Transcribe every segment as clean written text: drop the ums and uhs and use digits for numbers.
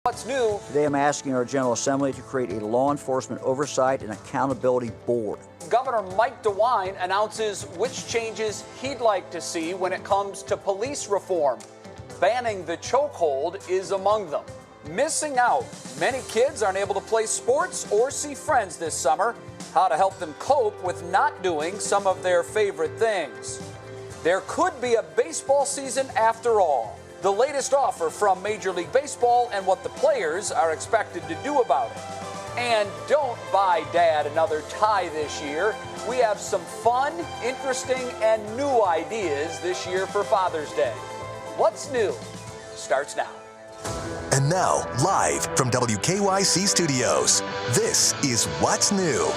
What's new? Today I'm asking our General Assembly to create a law enforcement oversight and accountability board. Governor Mike DeWine announces which changes he'd like to see when it comes to police reform. Banning the chokehold is among them. Missing out. Many kids aren't able to play sports or see friends this summer. How to help them cope with not doing some of their favorite things. There could be a baseball season after all. The latest offer from Major League Baseball and what the players are expected to do about it. And don't buy Dad another tie this year. We have some fun, interesting, and new ideas this year for Father's Day. What's new starts now. And now, live from WKYC Studios, this is What's New.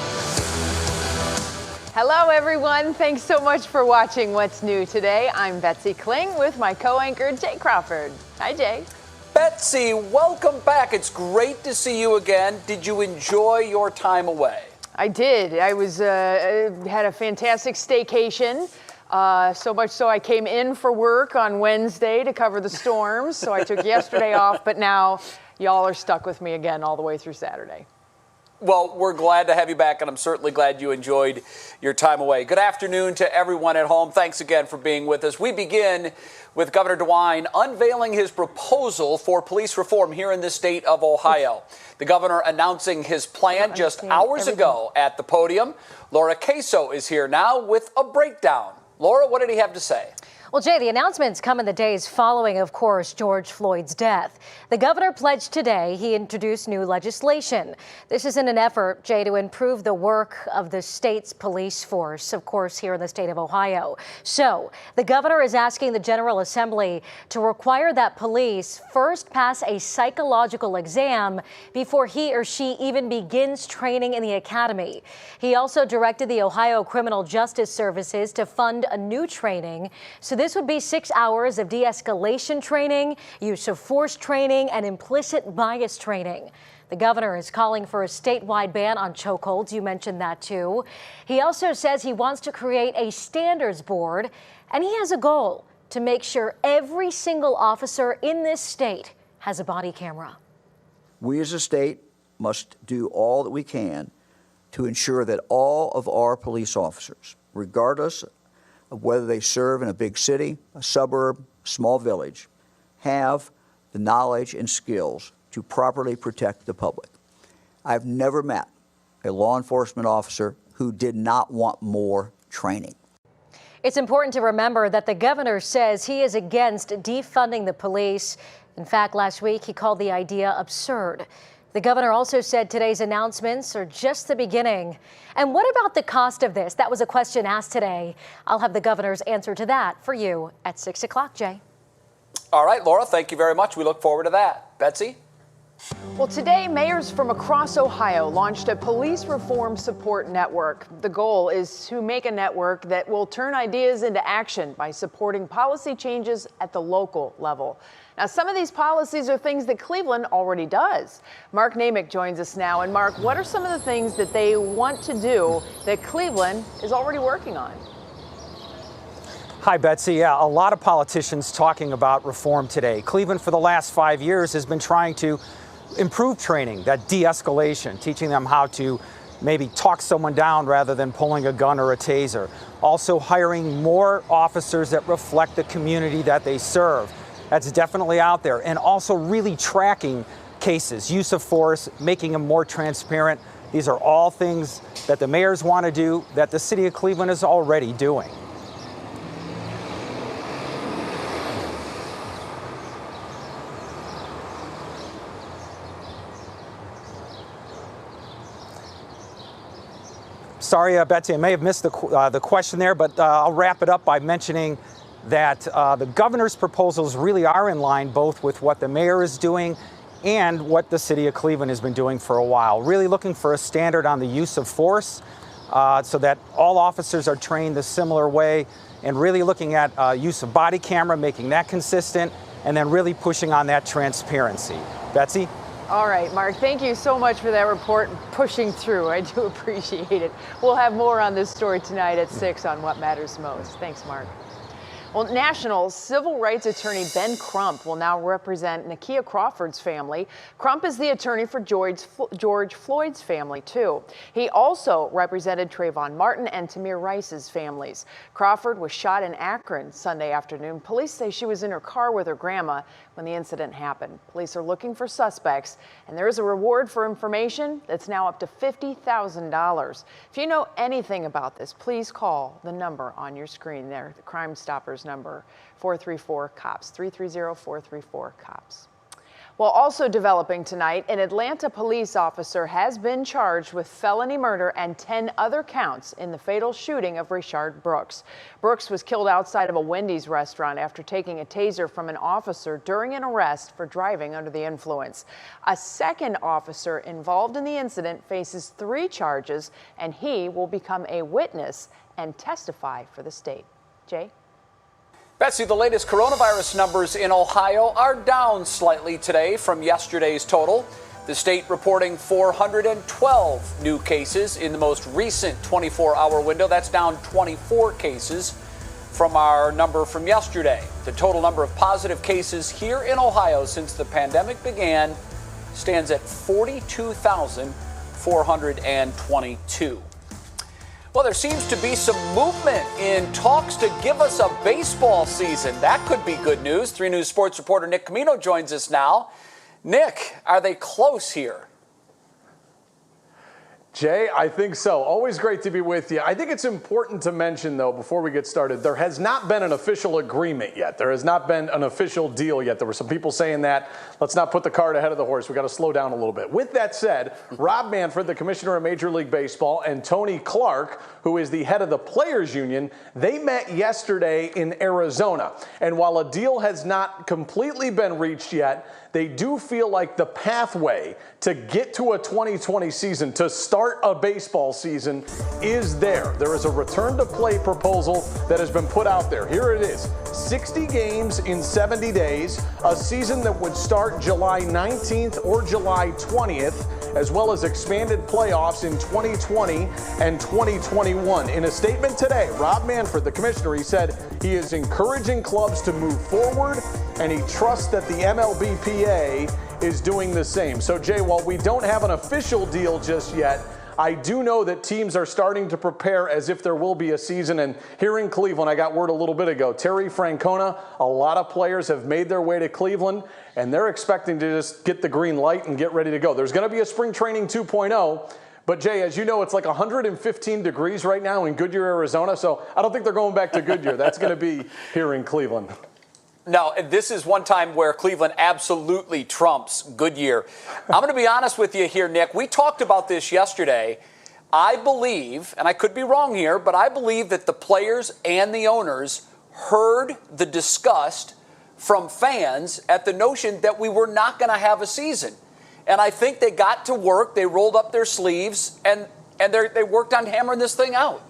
Hello, everyone. Thanks so much for watching What's New today. I'm Betsy Kling with my co-anchor, Jay Crawford. Hi, Jay. Betsy, welcome back. It's great to see you again. Did you enjoy your time away? I did. I was had a fantastic staycation. So much so I came in for work on Wednesday to cover the storms. So I took yesterday off, but now y'all are stuck with me again all the way through Saturday. Well, we're glad to have you back, and I'm certainly glad you enjoyed your time away. Good afternoon to everyone at home. Thanks again for being with us. We begin with Governor DeWine unveiling his proposal for police reform here in the state of Ohio. The governor announcing his plan just hours ago at the podium. Laura Queso is here now with a breakdown. Laura, what did he have to say? Well, Jay, the announcements come in the days following, of course, George Floyd's death. The governor pledged today he introduced new legislation. This is in an effort, Jay, to improve the work of the state's police force, of course, here in the state of Ohio. So the governor is asking the General Assembly to require that police first pass a psychological exam before he or she even begins training in the academy. He also directed the Ohio Criminal Justice Services to fund a new training. So this would be 6 hours of de-escalation training, use of force training, and implicit bias training. The governor is calling for a statewide ban on chokeholds. You mentioned that, too. He also says he wants to create a standards board, and he has a goal to make sure every single officer in this state has a body camera. We as a state must do all that we can to ensure that all of our police officers, regardless of whether they serve in a big city, a suburb, small village, have the knowledge and skills to properly protect the public. I've never met a law enforcement officer who did not want more training. It's important to remember that the governor says he is against defunding the police. In fact, last week he called the idea absurd. The governor also said today's announcements are just the beginning. And what about the cost of this? That was a question asked today. I'll have the governor's answer to that for you at 6 o'clock, Jay. All right, Laura, thank you very much. We look forward to that. Betsy? Well, today, mayors from across Ohio launched a police reform support network. The goal is to make a network that will turn ideas into action by supporting policy changes at the local level. Now, some of these policies are things that Cleveland already does. Mark Namick joins us now. And Mark, what are some of the things that they want to do that Cleveland is already working on? Hi, Betsy. Yeah, a lot of politicians talking about reform today. Cleveland, for the last 5 years, has been trying to improve training, that de-escalation, teaching them how to maybe talk someone down rather than pulling a gun or a taser. Also hiring more officers that reflect the community that they serve. That's definitely out there. And also really tracking cases, use of force, making them more transparent. These are all things that the mayors want to do that the city of Cleveland is already doing. Sorry, Betsy, I may have missed the question there, but I'll wrap it up by mentioning that the governor's proposals really are in line both with what the mayor is doing and what the city of Cleveland has been doing for a while. Really looking for a standard on the use of force so that all officers are trained the similar way, and really looking at use of body camera, making that consistent, and then really pushing on that transparency. Betsy? All right, Mark, thank you so much for that report and pushing through. I do appreciate it. We'll have more on this story tonight at 6 on What Matters Most. Thanks, Mark. Well, national civil rights attorney Ben Crump will now represent Nakia Crawford's family. Crump is the attorney for George Floyd's family, too. He also represented Trayvon Martin and Tamir Rice's families. Crawford was shot in Akron Sunday afternoon. Police say she was in her car with her grandma when the incident happened. Police are looking for suspects, and there is a reward for information that's now up to $50,000. If you know anything about this, please call the number on your screen there, the Crime Stoppers number, 434-COPS, 330-434-COPS. Well, also developing tonight, an Atlanta police officer has been charged with felony murder and 10 other counts in the fatal shooting of Rayshard Brooks. Brooks was killed outside of a Wendy's restaurant after taking a taser from an officer during an arrest for driving under the influence. A second officer involved in the incident faces 3 charges, and he will become a witness and testify for the state. Jay? Betsy, the latest coronavirus numbers in Ohio are down slightly today from yesterday's total. The state reporting 412 new cases in the most recent 24-hour window. That's down 24 cases from our number from yesterday. The total number of positive cases here in Ohio since the pandemic began stands at 42,422. Well, there seems to be some movement in talks to give us a baseball season. That could be good news. 3 News sports reporter Nick Camino joins us now. Nick, are they close here? Jay, I think so. Always great to be with you. I think it's important to mention, though, before we get started, there has not been an official agreement yet. There has not been an official deal yet. There were some people saying that, let's not put the cart ahead of the horse. We got to slow down a little bit. With that said, Rob Manfred, the commissioner of Major League Baseball, and Tony Clark, who is the head of the Players Union, they met yesterday in Arizona. And while a deal has not completely been reached yet, they do feel like the pathway to get to a 2020 season, to start a baseball season, is there. There is a return to play proposal that has been put out there. Here it is. 60 games in 70 days, a season that would start July 19th or July 20th, as well as expanded playoffs in 2020 and 2021. In a statement today, Rob Manfred, the commissioner, he said he is encouraging clubs to move forward, and he trusts that the MLBPA is doing the same. So, Jay, while we don't have an official deal just yet, I do know that teams are starting to prepare as if there will be a season. And here in Cleveland, I got word a little bit ago, Terry Francona, a lot of players have made their way to Cleveland, and they're expecting to just get the green light and get ready to go. There's going to be a spring training 2.0. But, Jay, as you know, it's like 115 degrees right now in Goodyear, Arizona. So I don't think they're going back to Goodyear. That's going to be here in Cleveland. No, this is one time where Cleveland absolutely trumps Goodyear. I'm going to be honest with you here, Nick. We talked about this yesterday. I believe, and I could be wrong here, but I believe that the players and the owners heard the disgust from fans at the notion that we were not going to have a season. And I think they got to work, they rolled up their sleeves, and they worked on hammering this thing out.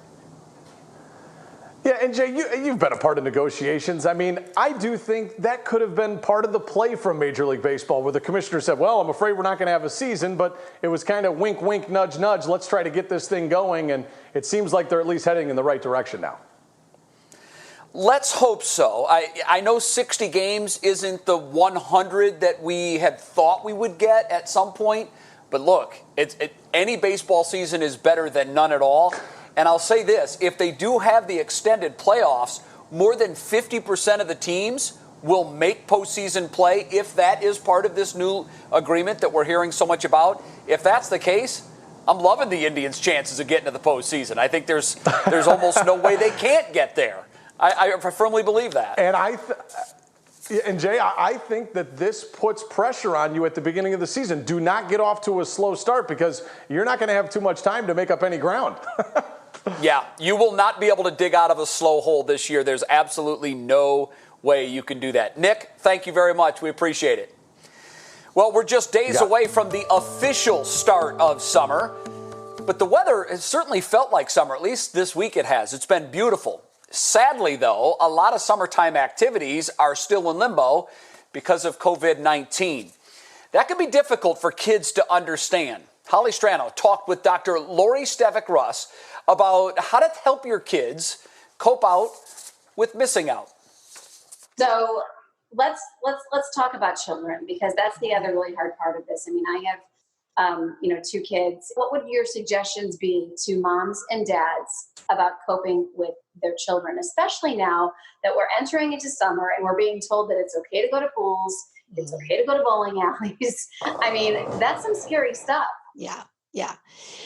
Yeah, and Jay, you've been a part of negotiations. I mean, I do think that could have been part of the play from Major League Baseball, where the commissioner said, well, I'm afraid we're not going to have a season, but it was kind of wink, wink, nudge, nudge. Let's try to get this thing going, and it seems like they're at least heading in the right direction now. Let's hope so. I know 60 games isn't the 100 that we had thought we would get at some point, but look, any baseball season is better than none at all. And I'll say this, if they do have the extended playoffs, more than 50% of the teams will make postseason play if that is part of this new agreement that we're hearing so much about. If that's the case, I'm loving the Indians' chances of getting to the postseason. I think there's almost no way they can't get there. I firmly believe that. And Jay, I think that this puts pressure on you at the beginning of the season. Do not get off to a slow start, because you're not going to have too much time to make up any ground. Yeah, you will not be able to dig out of a slow hole this year. There's absolutely no way you can do that. Nick, thank you very much. We appreciate it. Well, we're just days away from the official start of summer, but the weather has certainly felt like summer. At least this week it has. It's been beautiful. Sadly, though, a lot of summertime activities are still in limbo because of COVID-19. That can be difficult for kids to understand. Holly Strano talked with Dr. Lori Stevic-Rust about how to help your kids cope out with missing out. So let's talk about children, because that's the other really hard part of this. I mean, I have two kids. What would your suggestions be to moms and dads about coping with their children, especially now that we're entering into summer and we're being told that it's okay to go to pools, it's okay to go to bowling alleys. I mean, that's some scary stuff. Yeah. Yeah.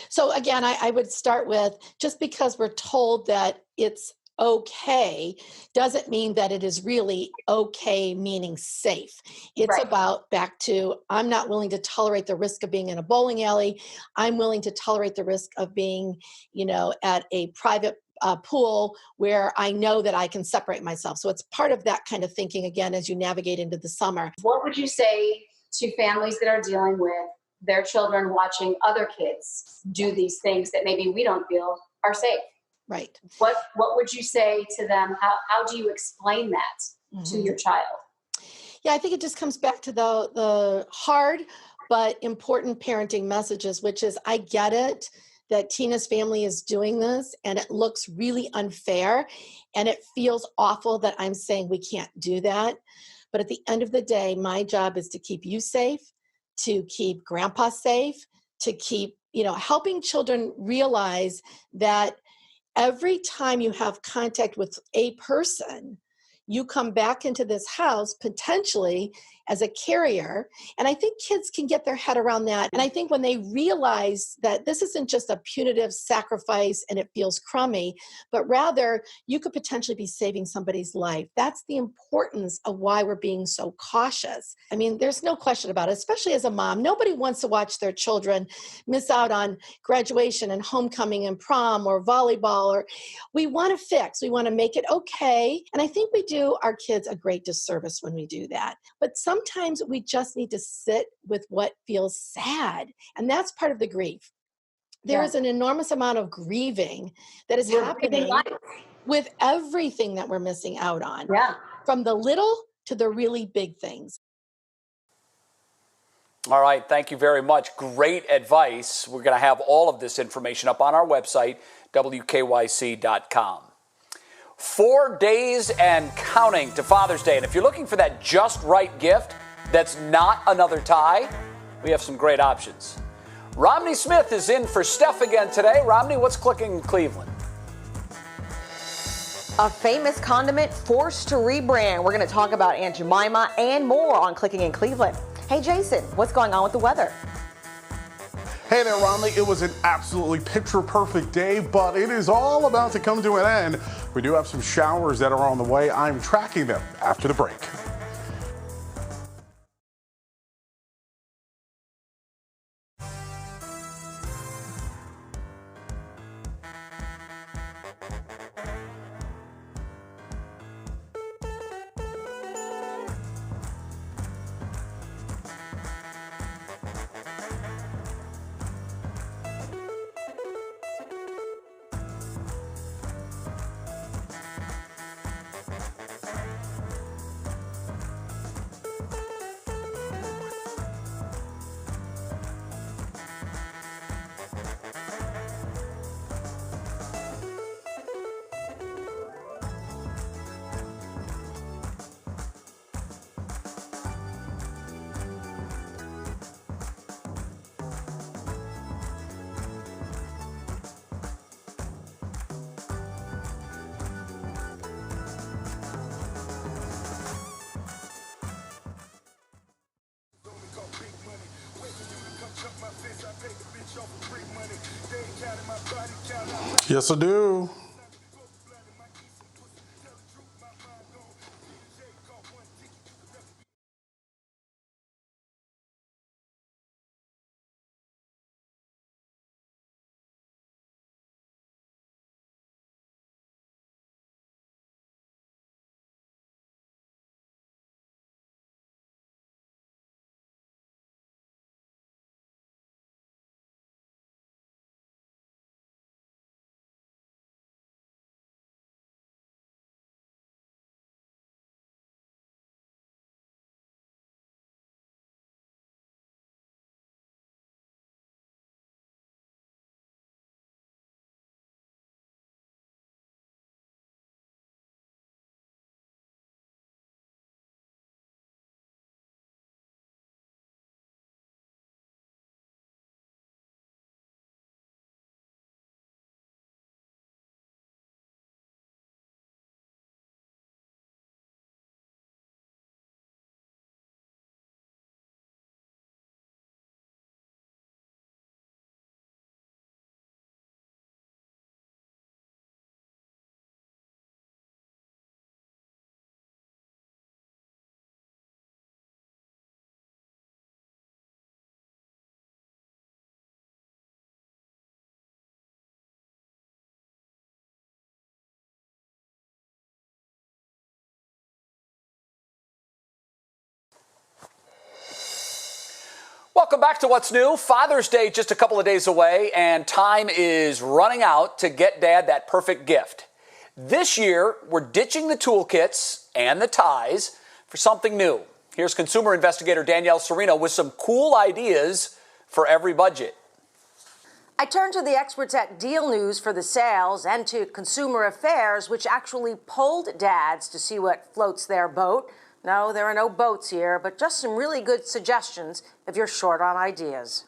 So again, I would start with, just because we're told that it's okay doesn't mean that it is really okay, meaning safe. It's Right. about, back to, I'm not willing to tolerate the risk of being in a bowling alley. I'm willing to tolerate the risk of being, at a private pool where I know that I can separate myself. So it's part of that kind of thinking, again, as you navigate into the summer. What would you say to families that are dealing with their children watching other kids do these things that maybe we don't feel are safe? Right. What would you say to them? How do you explain that to your child? Yeah, I think it just comes back to the hard but important parenting messages, which is, I get it that Tina's family is doing this and it looks really unfair and it feels awful that I'm saying we can't do that. But at the end of the day, my job is to keep you safe, to keep grandpa safe, to keep, helping children realize that every time you have contact with a person, you come back into this house potentially as a carrier. And I think kids can get their head around that. And I think when they realize that this isn't just a punitive sacrifice and it feels crummy, but rather you could potentially be saving somebody's life. That's the importance of why we're being so cautious. I mean, there's no question about it, especially as a mom. Nobody wants to watch their children miss out on graduation and homecoming and prom or volleyball. Or we want to fix, we want to make it okay. And I think we do our kids a great disservice when we do that. But sometimes we just need to sit with what feels sad. And that's part of the grief. There is an enormous amount of grieving that is happening with everything that we're missing out on. Yeah. From the little to the really big things. All right, thank you very much. Great advice. We're going to have all of this information up on our website, WKYC.com. 4 days and counting to Father's Day. And if you're looking for that just right gift that's not another tie, we have some great options. Romney Smith is in for Steph again today. Romney, what's clicking in Cleveland? A famous condiment forced to rebrand. We're going to talk about Aunt Jemima and more on Clicking in Cleveland. Hey, Jason, what's going on with the weather? Hey there, Romney. It was an absolutely picture-perfect day, but it is all about to come to an end. We do have some showers that are on the way. I'm tracking them after the break. Yes, I do. Welcome back to What's New. Father's Day just a couple of days away, and time is running out to get Dad that perfect gift. This year, we're ditching the toolkits and the ties for something new. Here's consumer investigator Danielle Serino with some cool ideas for every budget. I turned to the experts at Deal News for the sales and to Consumer Affairs, which actually polled dads to see what floats their boat. No, there are no boats here, but just some really good suggestions if you're short on ideas.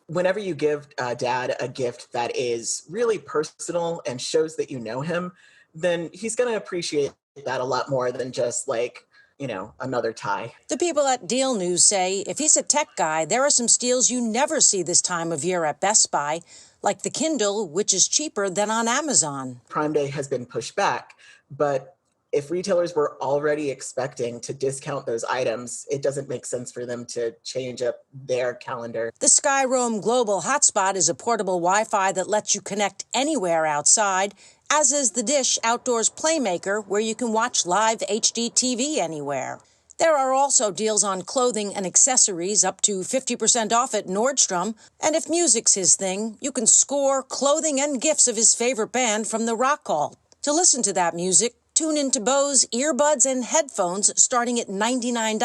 Whenever you give Dad a gift that is really personal and shows that you know him, then he's going to appreciate that a lot more than just like, you know, another tie. The people at Deal News say if he's a tech guy, there are some steals you never see this time of year at Best Buy, like the Kindle, which is cheaper than on Amazon. Prime Day has been pushed back, but if retailers were already expecting to discount those items, it doesn't make sense for them to change up their calendar. The SkyRoam Global Hotspot is a portable Wi-Fi that lets you connect anywhere outside, as is the Dish Outdoors Playmaker, where you can watch live HD TV anywhere. There are also deals on clothing and accessories up to 50% off at Nordstrom. And if music's his thing, you can score clothing and gifts of his favorite band from the Rock Hall. To listen to that music, tune into Bose earbuds and headphones starting at $99.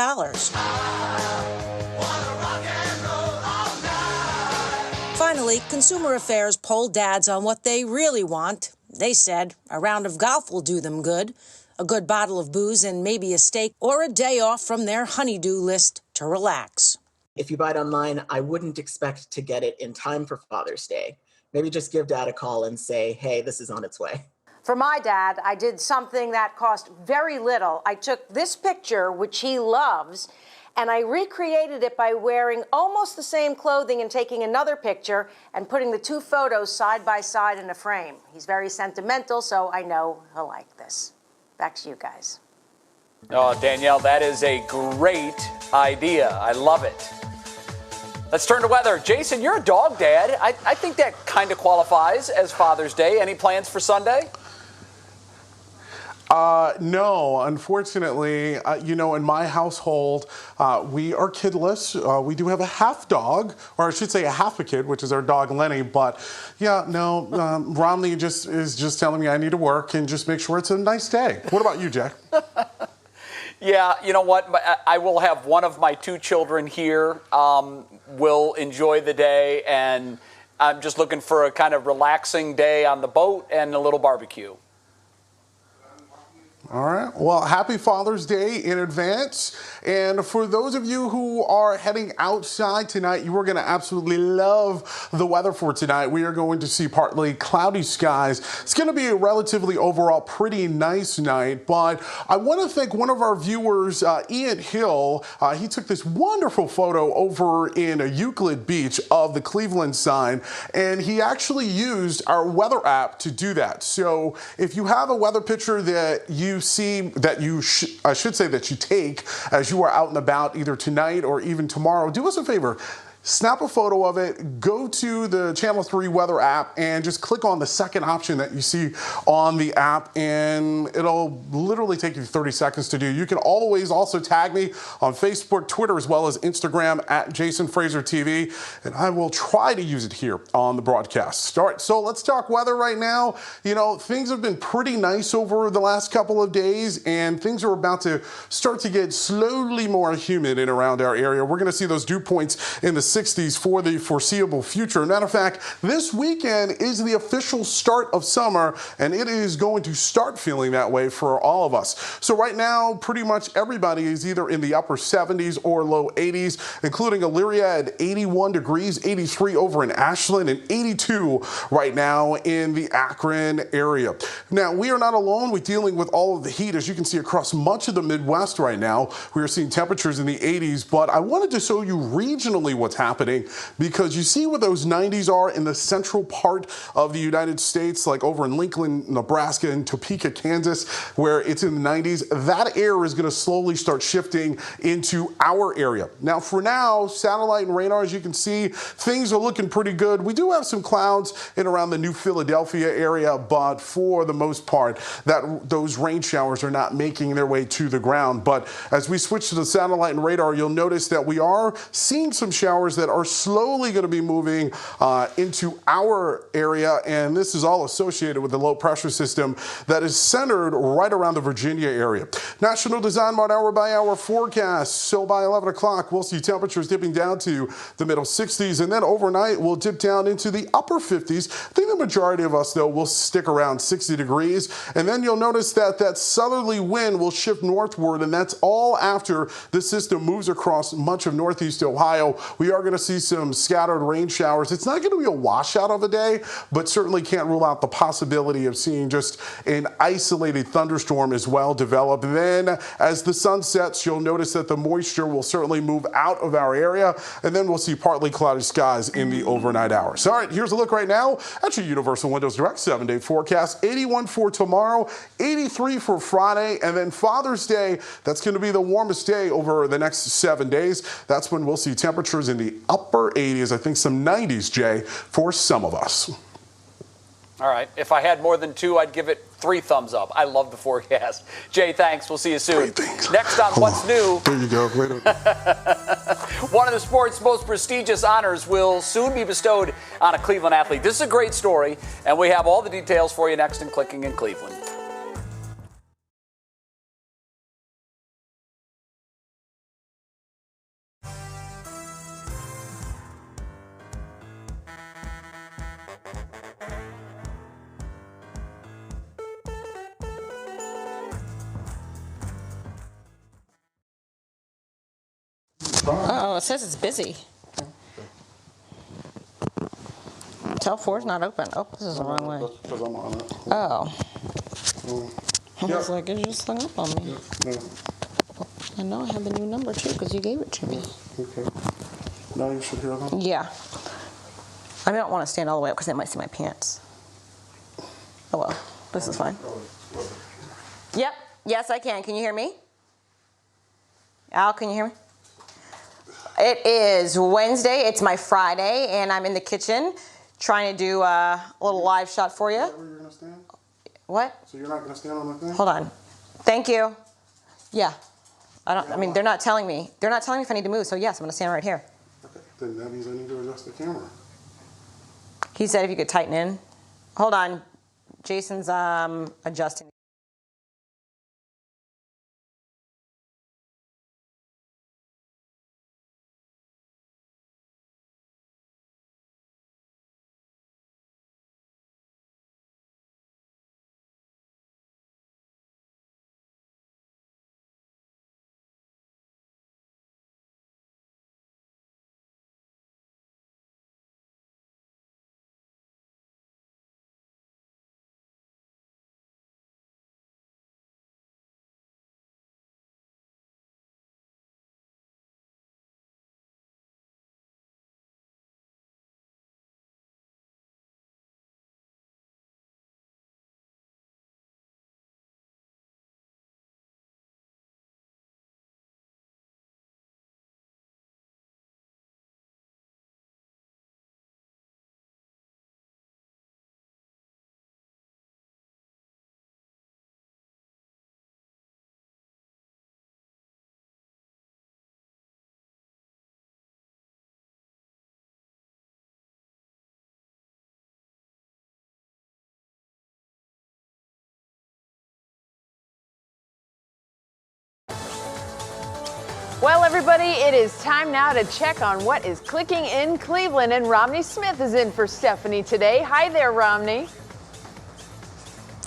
Finally, Consumer Affairs polled dads on what they really want. They said a round of golf will do them good, a good bottle of booze and maybe a steak, or a day off from their honey-do list to relax. If you buy it online, I wouldn't expect to get it in time for Father's Day. Maybe just give Dad a call and say, hey, this is on its way. For my dad, I did something that cost very little. I took this picture, which he loves, and I recreated it by wearing almost the same clothing and taking another picture and putting the two photos side by side in a frame. He's very sentimental, so I know he'll like this. Back to you guys. Oh, Danielle, that is a great idea. I love it. Let's turn to weather. Jason, you're a dog dad. I think that kind of qualifies as Father's Day. Any plans for Sunday? No, unfortunately, you know, in my household, we are kidless. We do have a half dog, or I should say a half a kid, which is our dog Lenny. But yeah, no, Romney is just telling me I need to work and just make sure it's a nice day. What about you, Jack? Yeah, you know what? I will have one of my two children here, will enjoy the day, and I'm just looking for a kind of relaxing day on the boat and a little barbecue. All right. Well, happy Father's Day in advance. And for those of you who are heading outside tonight, you are going to absolutely love the weather for tonight. We are going to see partly cloudy skies. It's going to be a relatively overall pretty nice night. But I want to thank one of our viewers, Ian Hill. He took this wonderful photo over in Euclid Beach of the Cleveland sign. And he actually used our weather app to do that. So if you have a weather picture that you see that I should say that you take as you are out and about either tonight or even tomorrow, do us a favor. Snap a photo of it, go to the Channel 3 weather app, and just click on the second option that you see on the app, and it'll literally take you 30 seconds to do. You can always also tag me on Facebook, Twitter, as well as Instagram at Jason Fraser TV, and I will try to use it here on the broadcast. So let's talk weather right now. You know, things have been pretty nice over the last couple of days, and things are about to start to get slowly more humid in around our area. We're going to see those dew points in the 60s for the foreseeable future. Matter of fact, this weekend is the official start of summer, and it is going to start feeling that way for all of us. So right now, pretty much everybody is either in the upper 70s or low 80s, including Elyria at 81 degrees, 83 over in Ashland, and 82 right now in the Akron area. Now, we are not alone with dealing with all of the heat. As you can see across much of the Midwest right now, we are seeing temperatures in the 80s, but I wanted to show you regionally what's happening, because you see where those 90s are in the central part of the United States, like over in Lincoln, Nebraska, and Topeka, Kansas, where it's in the 90s. That air is going to slowly start shifting into our area. Now, for now, satellite and radar, as you can see, things are looking pretty good. We do have some clouds in around the New Philadelphia area, but for the most part, those rain showers are not making their way to the ground. But as we switch to the satellite and radar, you'll notice that we are seeing some showers showers that are slowly going to be moving into our area, and this is all associated with the low pressure system that is centered right around the Virginia area. National Design Mart hour-by-hour forecast. So by 11 o'clock, we'll see temperatures dipping down to the middle 60s, and then overnight we'll dip down into the upper 50s. I think the majority of us, though, will stick around 60 degrees, and then you'll notice that that southerly wind will shift northward, and that's all after the system moves across much of northeast Ohio. We are going to see some scattered rain showers. It's not going to be a washout of a day, but certainly can't rule out the possibility of seeing just an isolated thunderstorm as well develop. Then as the sun sets, you'll notice that the moisture will certainly move out of our area, and then we'll see partly cloudy skies in the overnight hours. All right, here's a look right now at your Universal Windows Direct 7-day forecast. 81 for tomorrow, 83 for Friday, and then Father's Day, that's going to be the warmest day over the next 7 days. That's when we'll see temperatures in the upper 80s, I think some 90s, Jay, for some of us. All right. If I had more than two, I'd give it 3 thumbs up. I love the forecast. Jay, thanks. We'll see you soon. Next on What's New. There you go. One of the sport's most prestigious honors will soon be bestowed on a Cleveland athlete. This is a great story, and we have all the details for you next in Clicking in Cleveland. Oh, it says it's busy. Tel 4's not open. Oh, this is the wrong way. That's because I'm on it. Oh. I was like, it just hung up on me. I know I have the new number too because you gave it to me. Okay. Now you should hear them? Yeah. I don't want to stand all the way up because they might see my pants. Oh well, this is fine. Yep. Yes, I can. Can you hear me? Al, can you hear me? It is Wednesday. It's my Friday, and I'm in the kitchen trying to do a little live shot for you. Is that where you're going to stand? What? So you're not going to stand on the thing? Hold on. Thank you. Yeah. I mean, they're not telling me. They're not telling me if I need to move, so yes, I'm going to stand right here. Okay. Then that means I need to adjust the camera. He said if you could tighten in. Hold on. Jason's adjusting. Well, everybody, it is time now to check on what is clicking in Cleveland, and Romney Smith is in for Stephanie today. Hi there, Romney.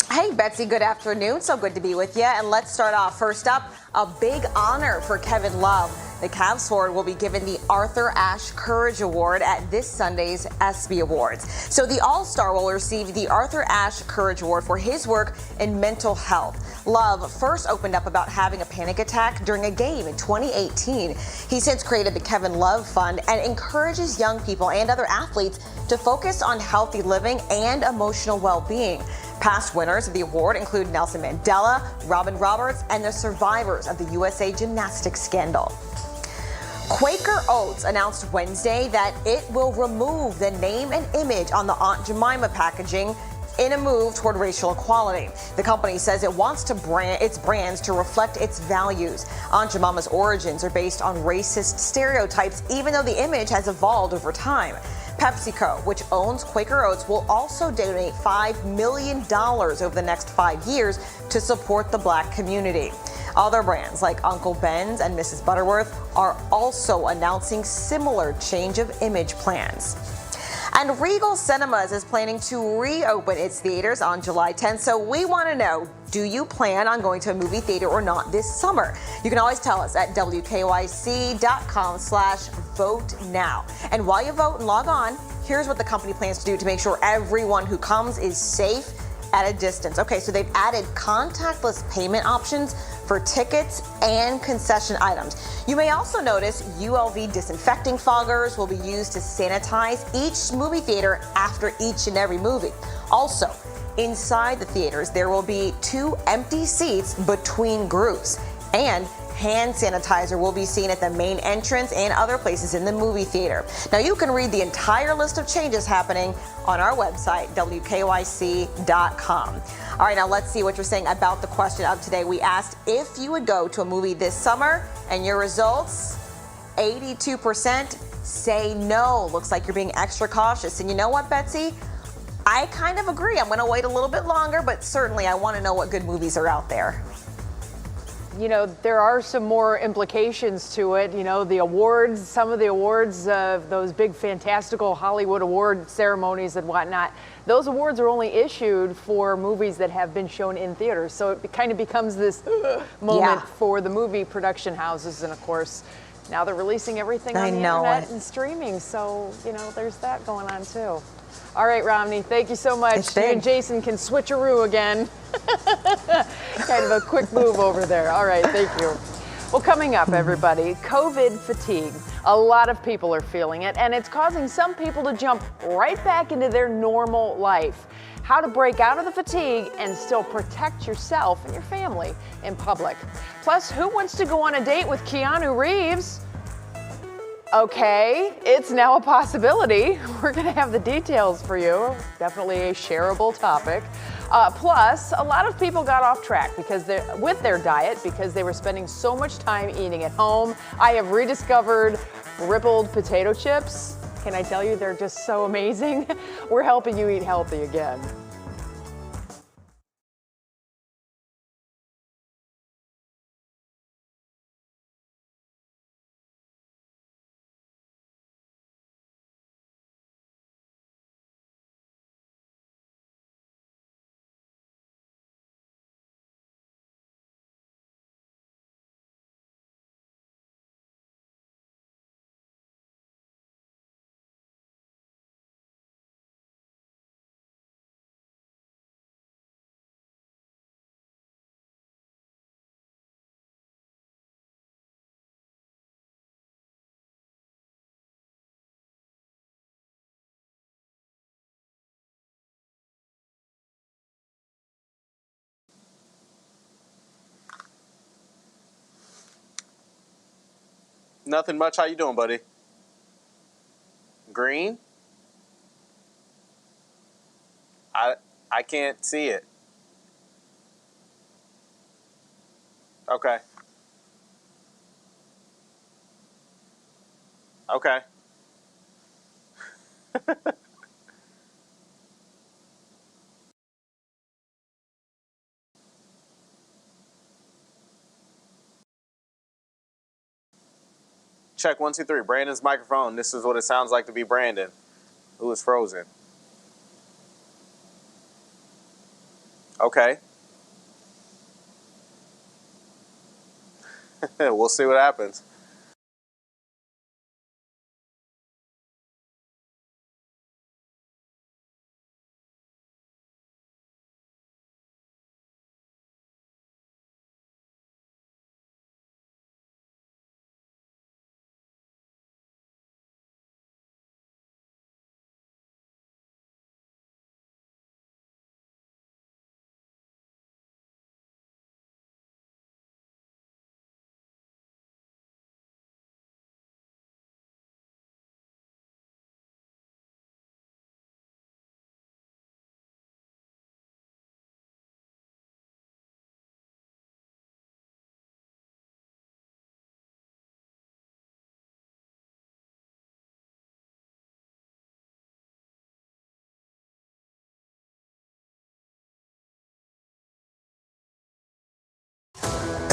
Hey, Betsy, good afternoon. So good to be with you. And let's start off. First up, a big honor for Kevin Love. The Cavs forward will be given the Arthur Ashe Courage Award at this Sunday's ESPY Awards. So the All-Star will receive the Arthur Ashe Courage Award for his work in mental health. Love first opened up about having a panic attack during a game in 2018. He since created the Kevin Love Fund and encourages young people and other athletes to focus on healthy living and emotional well-being. Past winners of the award include Nelson Mandela, Robin Roberts, and the survivors of the USA gymnastics scandal. Quaker Oats announced Wednesday that it will remove the name and image on the Aunt Jemima packaging in a move toward racial equality. The company says it wants to brand its brands to reflect its values. Aunt Jemima's origins are based on racist stereotypes, even though the image has evolved over time. PepsiCo, which owns Quaker Oats, will also donate $5 million over the next 5 years to support the Black community. Other brands like Uncle Ben's and Mrs. Butterworth are also announcing similar change of image plans. And Regal Cinemas is planning to reopen its theaters on July 10th. So we want to know, do you plan on going to a movie theater or not this summer? You can always tell us at WKYC.com/vote now. And while you vote and log on, here's what the company plans to do to make sure everyone who comes is safe at a distance. Okay, so they've added contactless payment options for tickets and concession items. You may also notice ULV disinfecting foggers will be used to sanitize each movie theater after each and every movie. Also, inside the theaters, there will be 2 empty seats between groups, and hand sanitizer will be seen at the main entrance and other places in the movie theater. Now, you can read the entire list of changes happening on our website, WKYC.com. All right, now let's see what you're saying about the question of today. We asked if you would go to a movie this summer, and your results, 82% say no. Looks like you're being extra cautious. And you know what, Betsy? I kind of agree. I'm going to wait a little bit longer, but certainly I want to know what good movies are out there. You know, there are some more implications to it. You know, the awards, some of the awards, those big fantastical Hollywood award ceremonies and whatnot, those awards are only issued for movies that have been shown in theaters. So it kind of becomes this moment for the movie production houses. And of course, now they're releasing everything on the internet and streaming. So, you know, there's that going on too. All right, Romney, thank you so much. You and Jason can switcheroo again. Kind of a quick move over there. All right, thank you. Well, coming up, everybody, COVID fatigue. A lot of people are feeling it, and it's causing some people to jump right back into their normal life. How to break out of the fatigue and still protect yourself and your family in public. Plus, who wants to go on a date with Keanu Reeves? Okay, it's now a possibility. We're going to have the details for you. Definitely a shareable topic. Plus, a lot of people got off track with their diet because they were spending so much time eating at home. I have rediscovered rippled potato chips. Can I tell you, they're just so amazing. We're helping you eat healthy again. Nothing much. How you doing, buddy? Green? I can't see it. Okay. Okay. Check 1, 2, 3. Brandon's microphone. This is what it sounds like to be Brandon, who is frozen. Okay. We'll see what happens.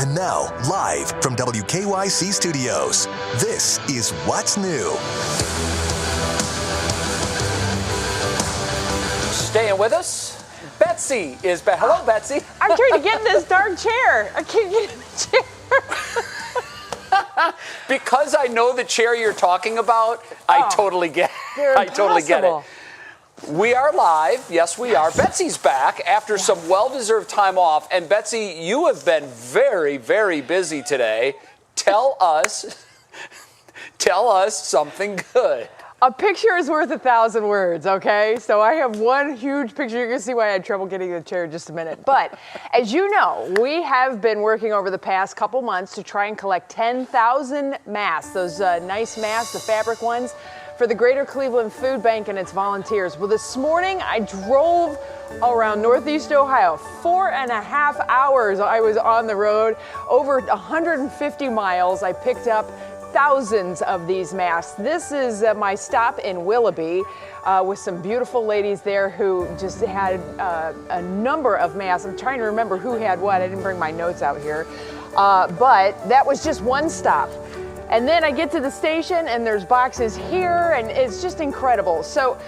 And now, live from WKYC Studios, this is What's New. Staying with us, Betsy is back. Hello, Betsy. I'm trying to get in this dark chair. I can't get in the chair. Because I know the chair you're talking about, I totally get it. I totally get it. We are live. Yes, we are. Betsy's back after some well-deserved time off. And Betsy, you have been very, very busy today. Tell us something good. A picture is worth 1,000 words, okay? So I have one huge picture. You're going to see why I had trouble getting the chair in just a minute. But as you know, we have been working over the past couple months to try and collect 10,000 masks, those nice masks, the fabric ones, for the Greater Cleveland Food Bank and its volunteers. Well, this morning I drove around Northeast Ohio. 4.5 hours I was on the road, over 150 miles. I picked up thousands of these masks. This is my stop in Willoughby with some beautiful ladies there who just had a number of masks. I'm trying to remember who had what. I didn't bring my notes out here. But that was just one stop. And then I get to the station and there's boxes here and it's just incredible. So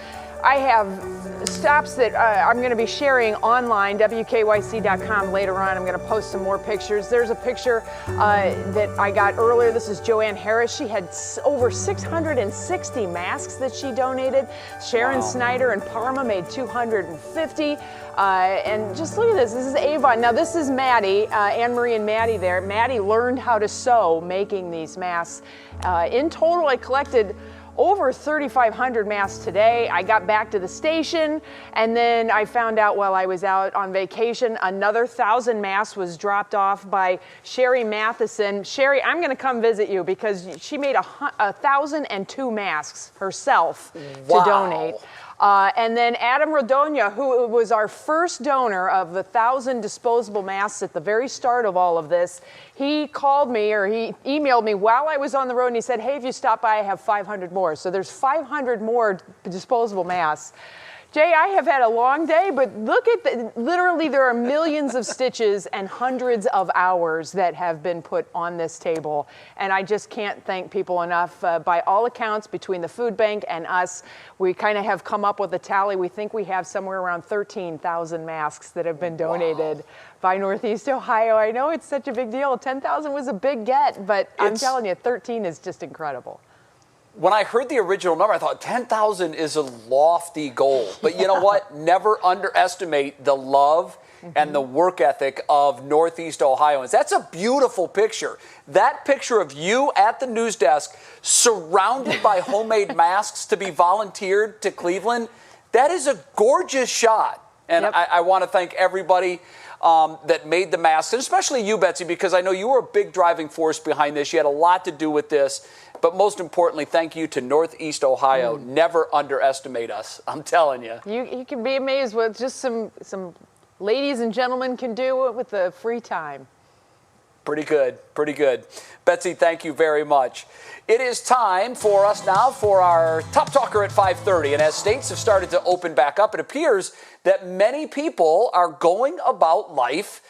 I have stops that I'm going to be sharing online, WKYC.com later on. I'm going to post some more pictures. There's a picture that I got earlier. This is Joanne Harris. She had over 660 masks that she donated. Sharon Snyder in Parma made 250. And just look at this. This is Avon. Now this is Maddie, Anne-Marie and Maddie there. Maddie learned how to sew making these masks. In total, I collected over 3,500 masks today. I got back to the station and then I found out while I was out on vacation, another 1,000 masks was dropped off by Sherry Matheson. Sherry, I'm gonna come visit you because she made 1,002 masks herself to donate. And then Adam Rodonia, who was our first donor of the 1,000 disposable masks at the very start of all of this, he called me or he emailed me while I was on the road and he said, hey, if you stop by, I have 500 more. So there's 500 more disposable masks. Jay, I have had a long day, but look at literally there are millions of stitches and hundreds of hours that have been put on this table. And I just can't thank people enough. By all accounts, between the food bank and us, we kind of have come up with a tally. We think we have somewhere around 13,000 masks that have been donated by Northeast Ohio. I know it's such a big deal. 10,000 was a big get, but I'm telling you, 13 is just incredible. When I heard the original number, I thought 10,000 is a lofty goal. But you know what? Never underestimate the love and the work ethic of Northeast Ohioans. That's a beautiful picture. That picture of you at the news desk surrounded by homemade masks to be volunteered to Cleveland, that is a gorgeous shot. And I want to thank everybody that made the masks, and especially you, Betsy, because I know you were a big driving force behind this. You had a lot to do with this. But most importantly, thank you to Northeast Ohio. Never underestimate us. I'm telling you. You can be amazed what just some ladies and gentlemen can do with the free time. Pretty good. Pretty good. Betsy, thank you very much. It is time for us now for our Top Talker at 5:30. And as states have started to open back up, it appears that many people are going about life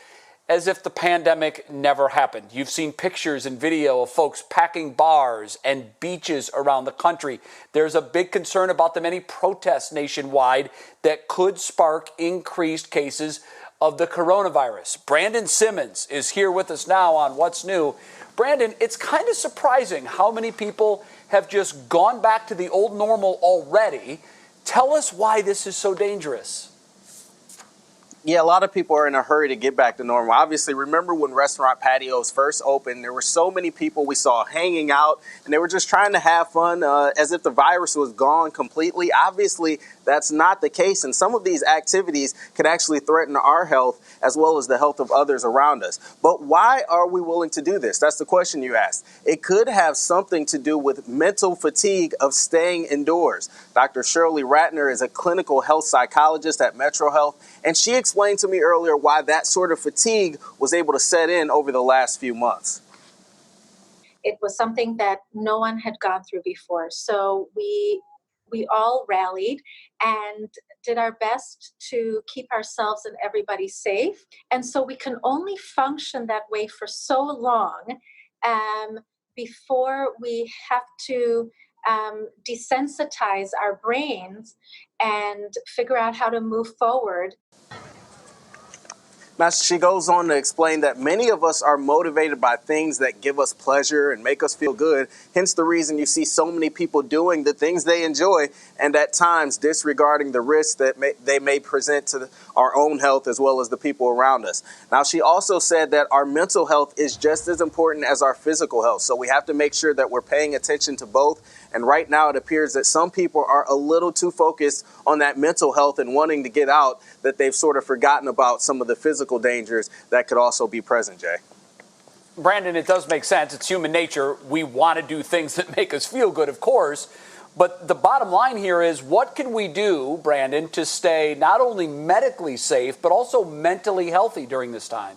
as if the pandemic never happened. You've seen pictures and video of folks packing bars and beaches around the country. There's a big concern about the many protests nationwide that could spark increased cases of the coronavirus. Brandon Simmons is here with us now on What's New. Brandon, it's kind of surprising how many people have just gone back to the old normal already. Tell us why this is so dangerous. Yeah, a lot of people are in a hurry to get back to normal. Obviously, remember when restaurant patios first opened, there were so many people we saw hanging out, and they were just trying to have fun as if the virus was gone completely. Obviously, that's not the case, and some of these activities could actually threaten our health as well as the health of others around us. But why are we willing to do this? That's the question you asked. It could have something to do with mental fatigue of staying indoors. Dr. Shirley Ratner is a clinical health psychologist at Metro Health, and she explained to me earlier why that sort of fatigue was able to set in over the last few months. It was something that no one had gone through before. So we we all rallied and did our best to keep ourselves and everybody safe. And so we can only function that way for so long before we have to desensitize our brains and figure out how to move forward. Now, she goes on to explain that many of us are motivated by things that give us pleasure and make us feel good. Hence the reason you see so many people doing the things they enjoy and at times disregarding the risks that they may present to our own health as well as the people around us. Now, she also said that our mental health is just as important as our physical health. So we have to make sure that we're paying attention to both. And right now it appears that some people are a little too focused on that mental health and wanting to get out that they've sort of forgotten about some of the physical dangers that could also be present, Jay. Brandon, it does make sense. It's human nature. We want to do things that make us feel good, of course. But the bottom line here is, what can we do, Brandon, to stay not only medically safe, but also mentally healthy during this time?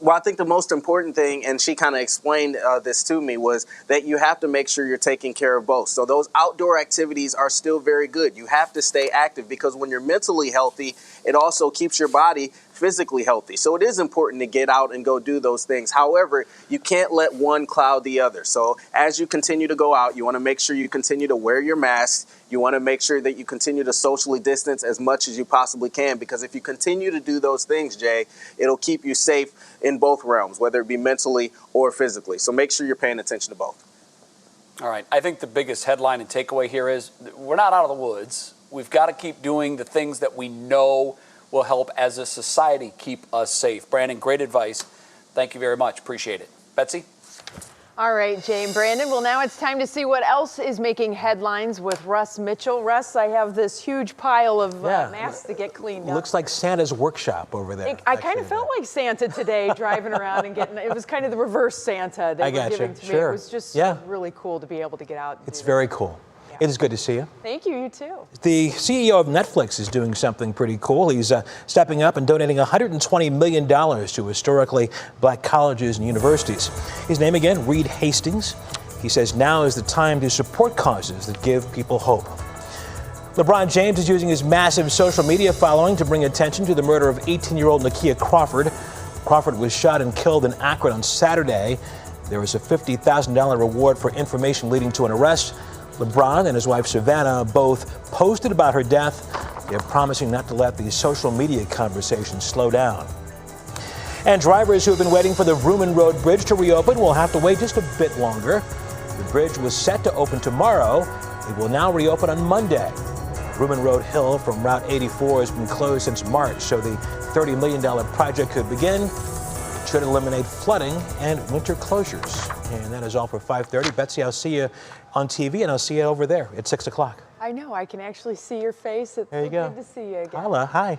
Well, I think the most important thing, and she kind of explained this to me, was that you have to make sure you're taking care of both. So those outdoor activities are still very good. You have to stay active because when you're mentally healthy, it also keeps your body physically healthy. So it is important to get out and go do those things. However, you can't let one cloud the other. So as you continue to go out, you want to make sure you continue to wear your mask. You want to make sure that you continue to socially distance as much as you possibly can, because if you continue to do those things, Jay, it'll keep you safe in both realms, whether it be mentally or physically. So make sure you're paying attention to both. All right. I think the biggest headline and takeaway here is we're not out of the woods. We've got to keep doing the things that we know will help as a society keep us safe. Brandon, great advice. Thank you very much. Appreciate it. Betsy? All right, Jay and Brandon. Well, now it's time to see what else is making headlines with Russ Mitchell. Russ, I have this huge pile of masks to get cleaned up. Looks like Santa's workshop over there. I kind of felt like Santa today, driving around and getting, it was kind of the reverse Santa they were giving to me. It was just really cool to be able to get out. It's very cool. It is good to see you. Thank you, you too. The CEO of Netflix is doing something pretty cool. He's stepping up and donating $120 million to historically black colleges and universities. His name again, Reed Hastings. He says now is the time to support causes that give people hope. LeBron James is using his massive social media following to bring attention to the murder of 18-year-old Nakia Crawford. Crawford was shot and killed in Akron on Saturday. There was a $50,000 reward for information leading to an arrest. LeBron and his wife Savannah both posted about her death. They're promising not to let the social media conversation slow down. And drivers who have been waiting for the Vrooman Road Bridge to reopen will have to wait just a bit longer. The bridge was set to open tomorrow. It will now reopen on Monday. Vrooman Road Hill from Route 84 has been closed since March, so the $30 million project could begin. It should eliminate flooding and winter closures. And that is all for 5:30. Betsy, I'll see you on TV, and I'll see you over there at 6 o'clock. I know. I can actually see your face. It's there you so go. Good to see you again. Holla, hi.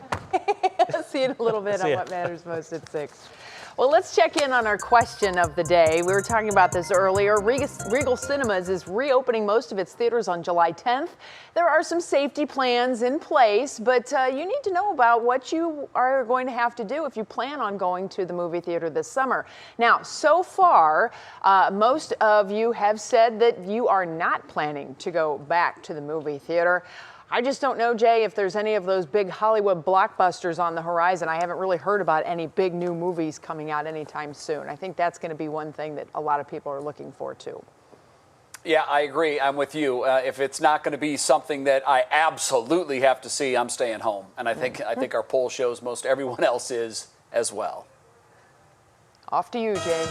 See you in a little bit on What Matters Most at 6. Well, let's check in on our question of the day. We were talking about this earlier. Regal Cinemas is reopening most of its theaters on July 10th. There are some safety plans in place, but you need to know about what you are going to have to do if you plan on going to the movie theater this summer. Now, so far, most of you have said that you are not planning to go back to the movie theater. I just don't know, Jay, if there's any of those big Hollywood blockbusters on the horizon. I haven't really heard about any big new movies coming out anytime soon. I think that's going to be one thing that a lot of people are looking for, too. Yeah, I agree. I'm with you. If it's not going to be something that I absolutely have to see, I'm staying home. And I think our poll shows most everyone else is as well. Off to you, Jay.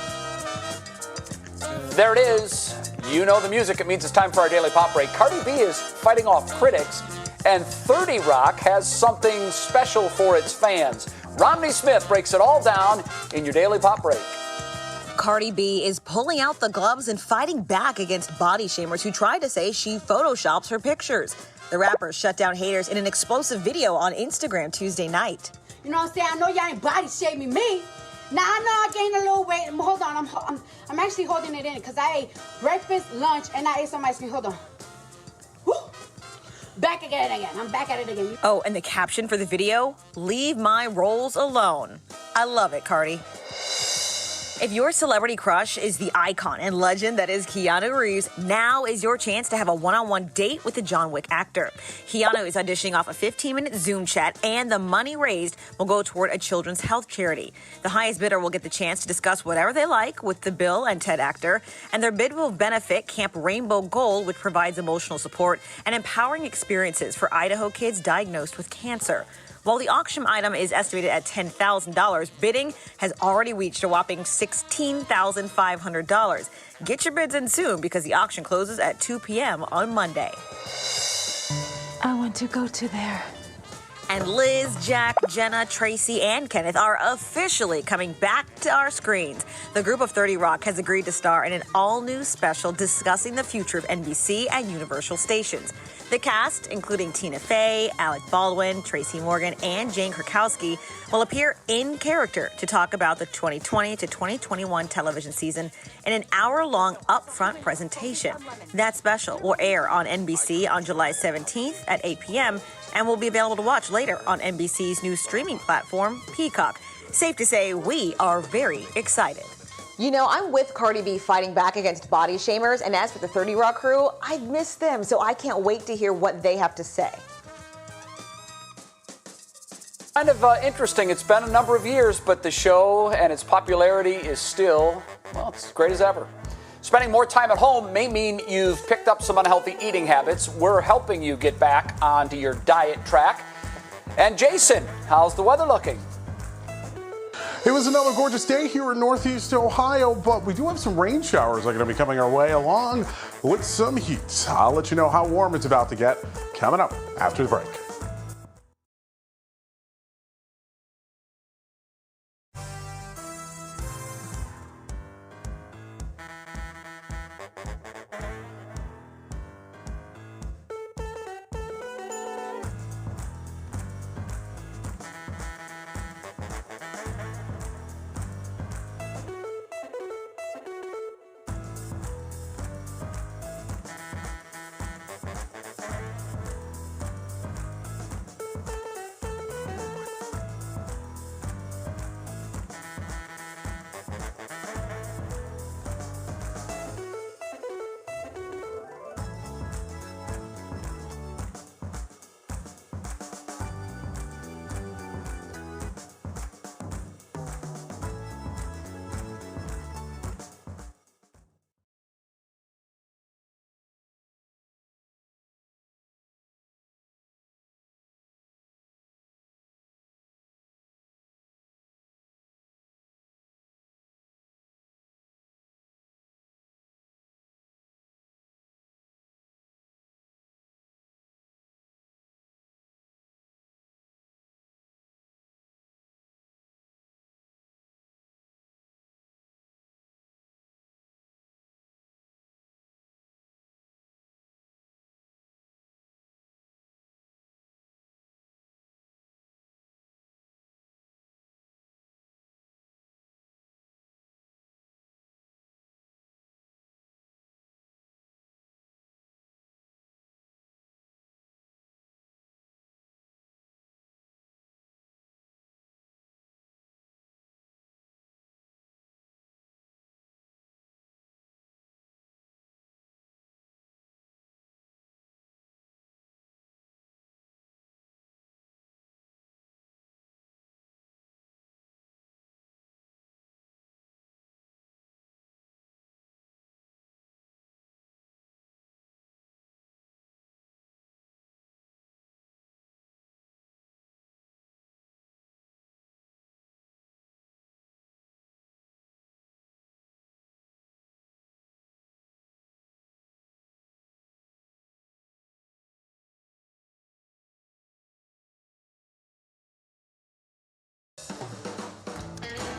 There it is. You know the music. It means it's time for our Daily Pop Break. Cardi B is fighting off critics, and 30 Rock has something special for its fans. Romney Smith breaks it all down in your Daily Pop Break. Cardi B is pulling out the gloves and fighting back against body shamers who tried to say she photoshops her pictures. The rapper shut down haters in an explosive video on Instagram Tuesday night. You know what I'm saying? I know y'all ain't body shaming me. Now, I know I gained a little weight. Hold on, I'm actually holding it in because I ate breakfast, lunch, and I ate some ice cream. Hold on. Woo. Back at it again. I'm back at it again. Oh, and the caption for the video? Leave my rolls alone. I love it, Cardi. If your celebrity crush is the icon and legend that is Keanu Reeves, now is your chance to have a one-on-one date with the John Wick actor. Keanu is auditioning off a 15-minute Zoom chat, and the money raised will go toward a children's health charity. The highest bidder will get the chance to discuss whatever they like with the Bill and Ted actor, and their bid will benefit Camp Rainbow Gold, which provides emotional support and empowering experiences for Idaho kids diagnosed with cancer. While the auction item is estimated at $10,000, bidding has already reached a whopping $16,500. Get your bids in soon because the auction closes at 2 p.m. on Monday. I want to go to there. And Liz, Jack, Jenna, Tracy, and Kenneth are officially coming back to our screens. The group of 30 Rock has agreed to star in an all-new special discussing the future of NBC and Universal stations. The cast, including Tina Fey, Alec Baldwin, Tracy Morgan, and Jane Krakowski, will appear in character to talk about the 2020 to 2021 television season in an hour-long upfront presentation. That special will air on NBC on July 17th at 8 p.m. and will be available to watch later on NBC's new streaming platform, Peacock. Safe to say, we are very excited. You know, I'm with Cardi B fighting back against body shamers, and as for the 30 Rock crew, I miss them, so I can't wait to hear what they have to say. Kind of interesting. It's been a number of years, but the show and its popularity is still, well, it's as great as ever. Spending more time at home may mean you've picked up some unhealthy eating habits. We're helping you get back onto your diet track. And Jason, how's the weather looking? It was another gorgeous day here in Northeast Ohio, but we do have some rain showers that are going to be coming our way along with some heat. I'll let you know how warm it's about to get coming up after the break.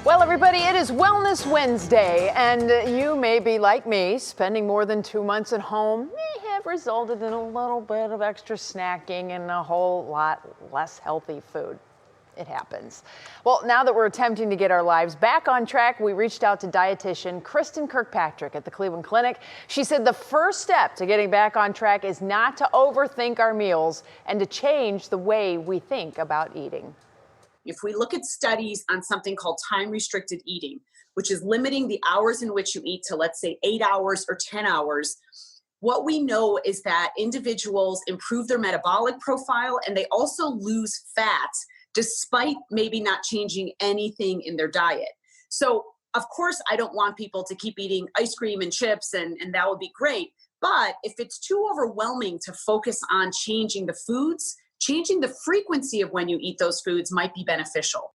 Well, everybody, it is Wellness Wednesday, and you may be like me, spending more than 2 months at home may have resulted in a little bit of extra snacking and a whole lot less healthy food. It happens. Well, now that we're attempting to get our lives back on track, we reached out to dietitian Kristen Kirkpatrick at the Cleveland Clinic. She said the first step to getting back on track is not to overthink our meals and to change the way we think about eating. If we look at studies on something called time-restricted eating, which is limiting the hours in which you eat to, let's say, 8 hours or 10 hours, what we know is that individuals improve their metabolic profile and they also lose fat despite maybe not changing anything in their diet. So, of course, I don't want people to keep eating ice cream and chips, and that would be great. But if it's too overwhelming to focus on changing the foods, changing the frequency of when you eat those foods might be beneficial.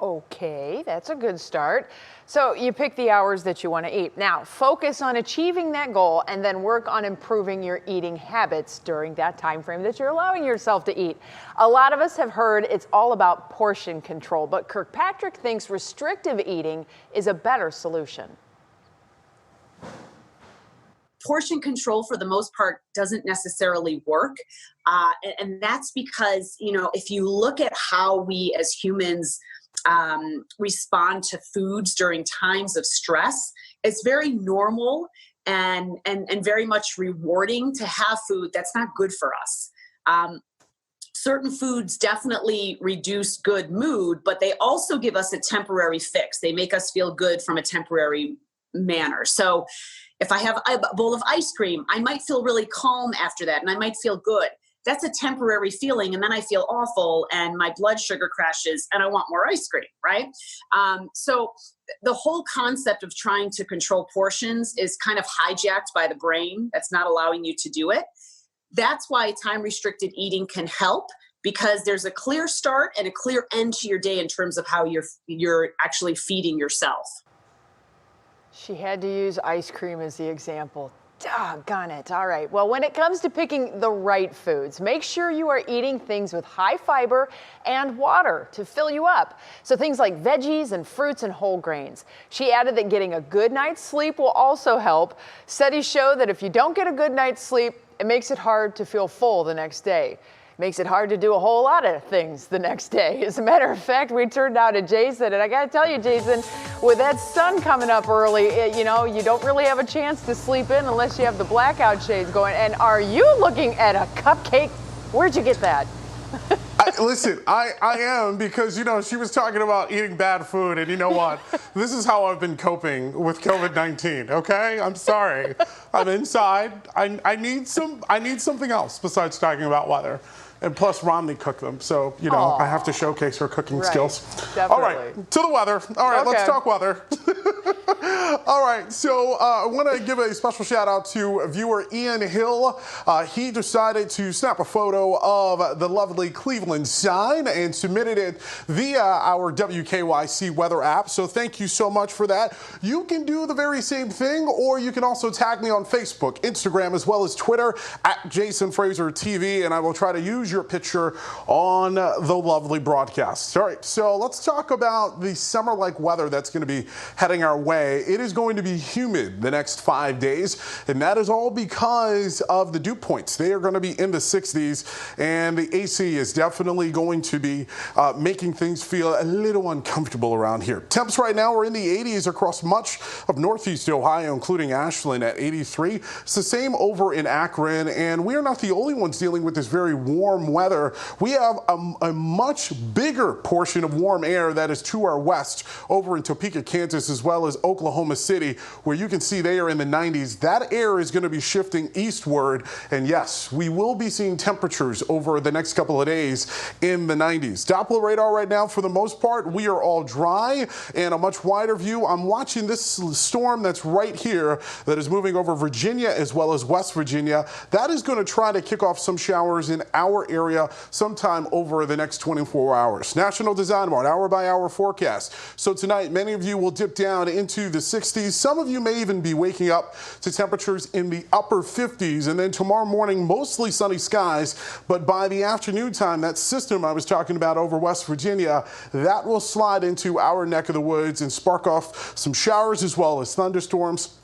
Okay, that's a good start. So you pick the hours that you want to eat. Now, focus on achieving that goal and then work on improving your eating habits during that time frame that you're allowing yourself to eat. A lot of us have heard it's all about portion control, but Kirkpatrick thinks restrictive eating is a better solution. Portion control, for the most part, doesn't necessarily work. And that's because, if you look at how we as humans respond to foods during times of stress, it's very normal and very much rewarding to have food that's not good for us. Certain foods definitely reduce good mood, but they also give us a temporary fix. They make us feel good from a temporary manner. So if I have a bowl of ice cream, I might feel really calm after that and I might feel good. That's a temporary feeling, and then I feel awful and my blood sugar crashes and I want more ice cream, right? So the whole concept of trying to control portions is kind of hijacked by the brain. That's not allowing you to do it. That's why time-restricted eating can help, because there's a clear start and a clear end to your day in terms of how you're actually feeding yourself. She had to use ice cream as the example. Doggone it. All right. Well, when it comes to picking the right foods, make sure you are eating things with high fiber and water to fill you up. So things like veggies and fruits and whole grains. She added that getting a good night's sleep will also help. Studies show that if you don't get a good night's sleep, it makes it hard to feel full the next day. Makes it hard to do a whole lot of things the next day. As a matter of fact, we turned out to Jason, and I got to tell you, Jason, with that sun coming up early, you don't really have a chance to sleep in unless you have the blackout shades going. And are you looking at a cupcake? Where'd you get that? Listen, I am, because, she was talking about eating bad food, and you know what? This is how I've been coping with COVID-19, okay? I'm sorry. I'm inside. I need something else besides talking about weather. And plus, Romney cooked them, so, I have to showcase her cooking skills. Definitely. All right, to the weather. All right, Let's talk weather. All right, so I want to give a special shout out to viewer Ian Hill. He decided to snap a photo of the lovely Cleveland sign and submitted it via our WKYC weather app. So thank you so much for that. You can do the very same thing, or you can also tag me on Facebook, Instagram, as well as Twitter at Jason Fraser TV, and I will try to use your picture on the lovely broadcast. All right, so let's talk about the summer-like weather that's going to be heading our way. It is going to be humid the next 5 days, and that is all because of the dew points. They are going to be in the 60s, and the AC is definitely going to be making things feel a little uncomfortable around here. Temps right now are in the 80s across much of northeast Ohio, including Ashland at 83. It's the same over in Akron, and we are not the only ones dealing with this very warm weather. We have a much bigger portion of warm air that is to our west over in Topeka, Kansas, as well as Oklahoma City, where you can see they are in the 90s. That air is going to be shifting eastward, and yes, we will be seeing temperatures over the next couple of days in the 90s. Doppler radar right now, for the most part, we are all dry, and a much wider view. I'm watching this storm that's right here that is moving over Virginia as well as West Virginia. That is going to try to kick off some showers in our area sometime over the next 24 hours. National Design Mart hour-by-hour forecast. So tonight, many of you will dip down into the 60s. Some of you may even be waking up to temperatures in the upper 50s. And then tomorrow morning, mostly sunny skies. But by the afternoon time, that system I was talking about over West Virginia, that will slide into our neck of the woods and spark off some showers as well as thunderstorms.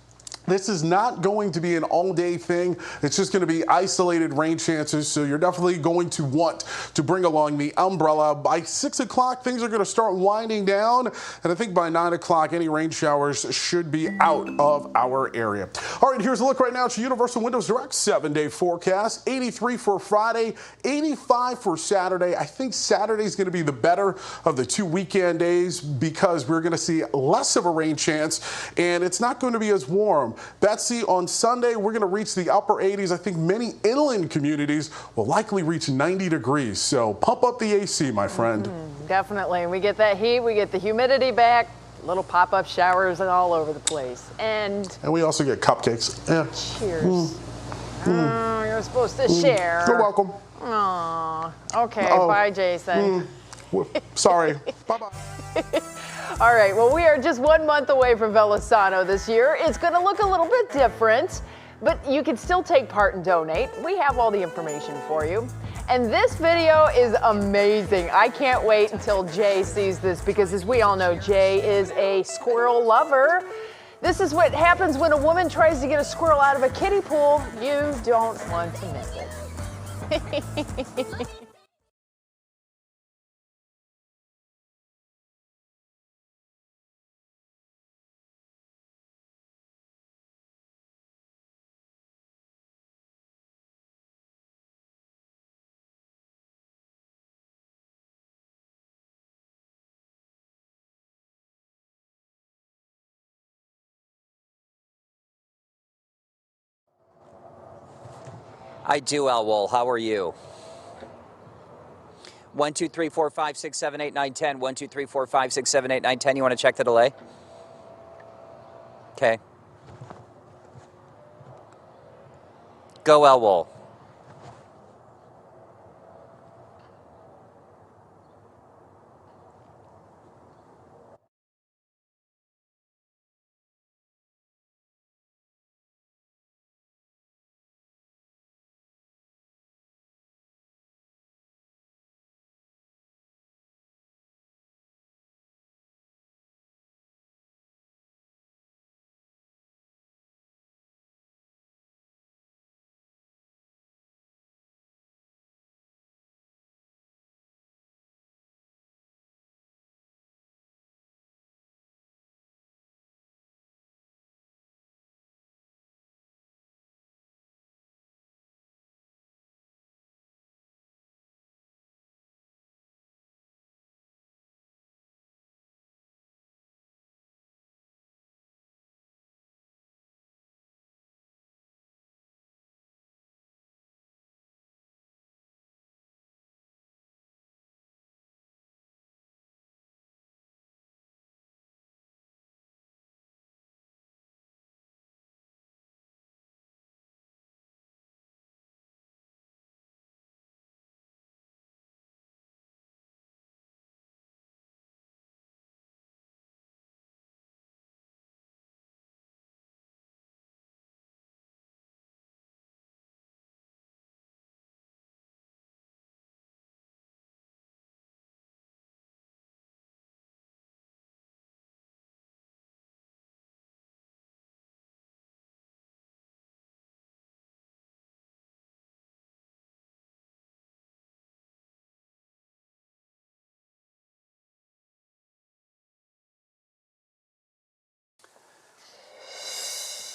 This is not going to be an all-day thing. It's just going to be isolated rain chances, so you're definitely going to want to bring along the umbrella. By 6 o'clock, things are going to start winding down, and I think by 9 o'clock, any rain showers should be out of our area. All right, here's a look right now at your Universal Windows Direct 7-day forecast. 83 for Friday, 85 for Saturday. I think Saturday is going to be the better of the 2 weekend days because we're going to see less of a rain chance, and it's not going to be as warm. Betsy, on Sunday, we're going to reach the upper 80s. I think many inland communities will likely reach 90 degrees. So pump up the AC, my friend. Definitely. We get that heat, we get the humidity back, little pop-up showers all over the place. And we also get cupcakes. Yeah. Cheers. Oh, you're supposed to share. You're welcome. Aw. Okay, bye, Jason. Sorry. Bye-bye. All right, well, we are just 1 month away from Velasano this year. It's going to look a little bit different, but you can still take part and donate. We have all the information for you. And this video is amazing. I can't wait until Jay sees this because, as we all know, Jay is a squirrel lover. This is what happens when a woman tries to get a squirrel out of a kiddie pool. You don't want to miss it. I do, Elwol. How are you? 1, 2, 3, 4, 5, 6, 7, 8, 9, 10. 1, 2, 3, 4, 5, 6, 7, 8, 9, 10. You want to check the delay? Okay. Go, Elwol.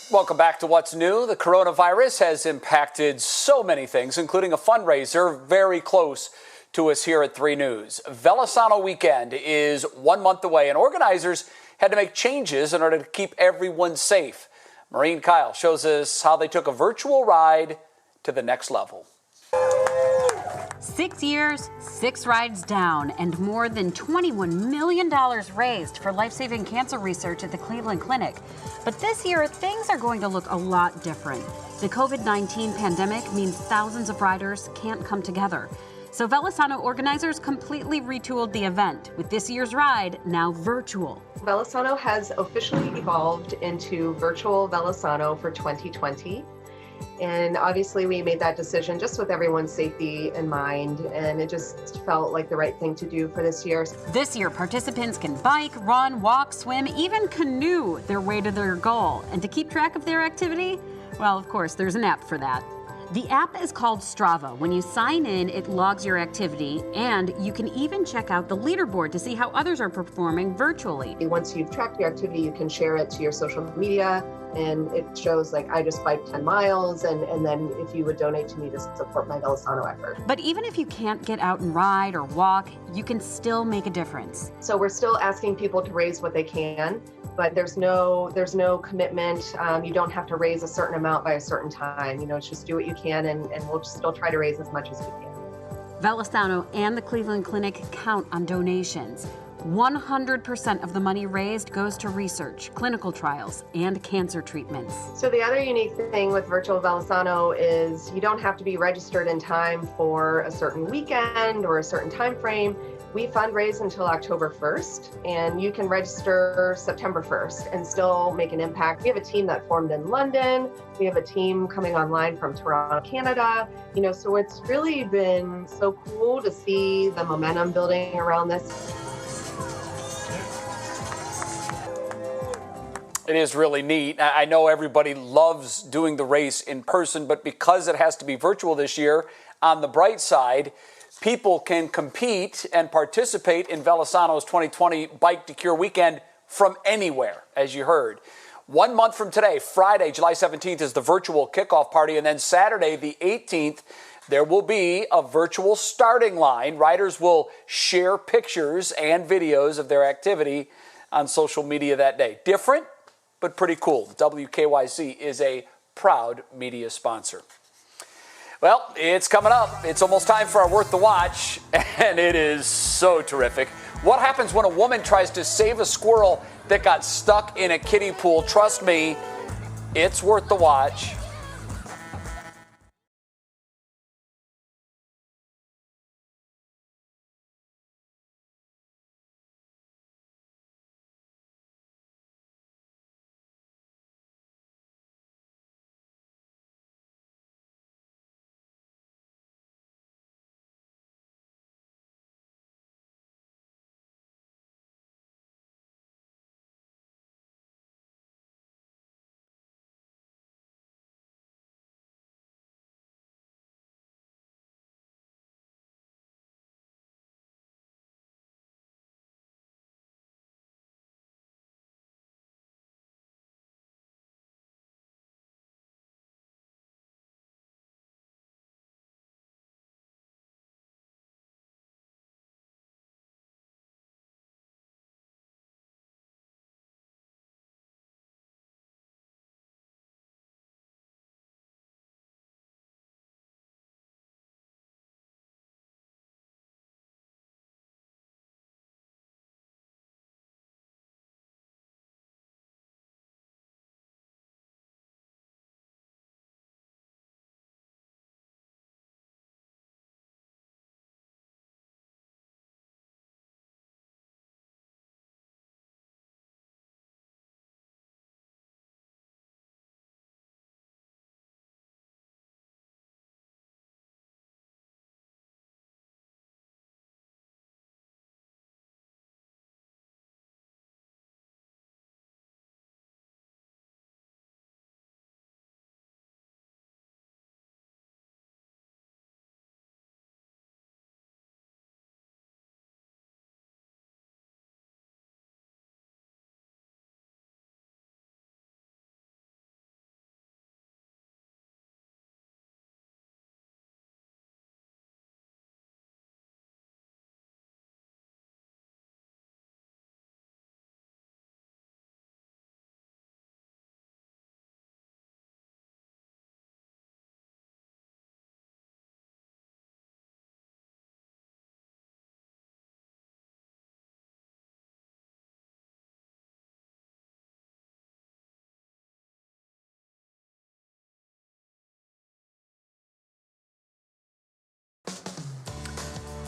Welcome back to What's New. The coronavirus has impacted so many things, including a fundraiser very close to us here at 3 News. Velasano weekend is 1 month away, and organizers had to make changes in order to keep everyone safe. Maureen Kyle shows us how they took a virtual ride to the next level. 6 years, 6 rides down, and more than $21 million raised for life-saving cancer research at the Cleveland Clinic. But this year, things are going to look a lot different. The COVID-19 pandemic means thousands of riders can't come together. So Velasano organizers completely retooled the event, with this year's ride now virtual. Velasano has officially evolved into Virtual Velasano for 2020. And obviously we made that decision just with everyone's safety in mind, and it just felt like the right thing to do for this year. This year, participants can bike, run, walk, swim, even canoe their way to their goal. And to keep track of their activity, well, of course, there's an app for that. The app is called Strava. When you sign in, it logs your activity, and you can even check out the leaderboard to see how others are performing virtually. Once you've tracked your activity, you can share it to your social media, and it shows like I just biked 10 miles, and then if you would donate to me to support my Velasano effort. But even if you can't get out and ride or walk, you can still make a difference. So we're still asking people to raise what they can, but there's no commitment. You don't have to raise a certain amount by a certain time. You know, it's just do what you can, and we'll still try to raise as much as we can. Velasano and the Cleveland Clinic count on donations. 100% of the money raised goes to research, clinical trials, and cancer treatments. So the other unique thing with Virtual Velasano is you don't have to be registered in time for a certain weekend or a certain time frame. We fundraise until October 1st, and you can register September 1st and still make an impact. We have a team that formed in London. We have a team coming online from Toronto, Canada. You know, so it's really been so cool to see the momentum building around this. It is really neat. I know everybody loves doing the race in person, but because it has to be virtual this year, on the bright side, people can compete and participate in Velasano's 2020 Bike to Cure weekend from anywhere, as you heard. 1 month from today, Friday, July 17th, is the virtual kickoff party, and then Saturday, the 18th, there will be a virtual starting line. Riders will share pictures and videos of their activity on social media that day. Different, but pretty cool. WKYC is a proud media sponsor. Well, it's coming up. It's almost time for our Worth the Watch, and it is so terrific. What happens when a woman tries to save a squirrel that got stuck in a kiddie pool? Trust me, it's worth the watch.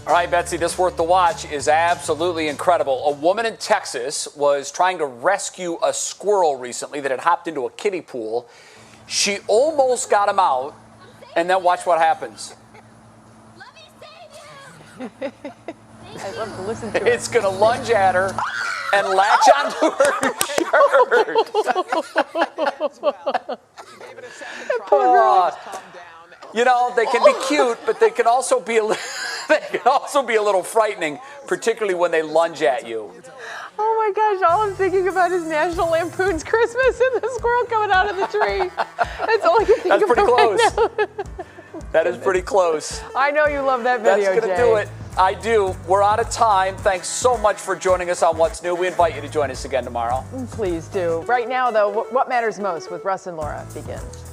All right, Betsy, this Worth the Watch is absolutely incredible. A woman in Texas was trying to rescue a squirrel recently that had hopped into a kiddie pool. She almost got him out, and then watch what happens. I love to listen to it. It's going to lunge at her and latch onto her shirt. You know, they can be cute, but they can also be a little frightening, particularly when they lunge at you. Oh my gosh, all I'm thinking about is National Lampoon's Christmas and the squirrel coming out of the tree. That's all I can think That's about pretty close. right now. That is pretty close. I know you love that video, That's going to do it. I do. We're out of time. Thanks so much for joining us on What's New. We invite you to join us again tomorrow. Please do. Right now, though, what matters most with Russ and Laura begins.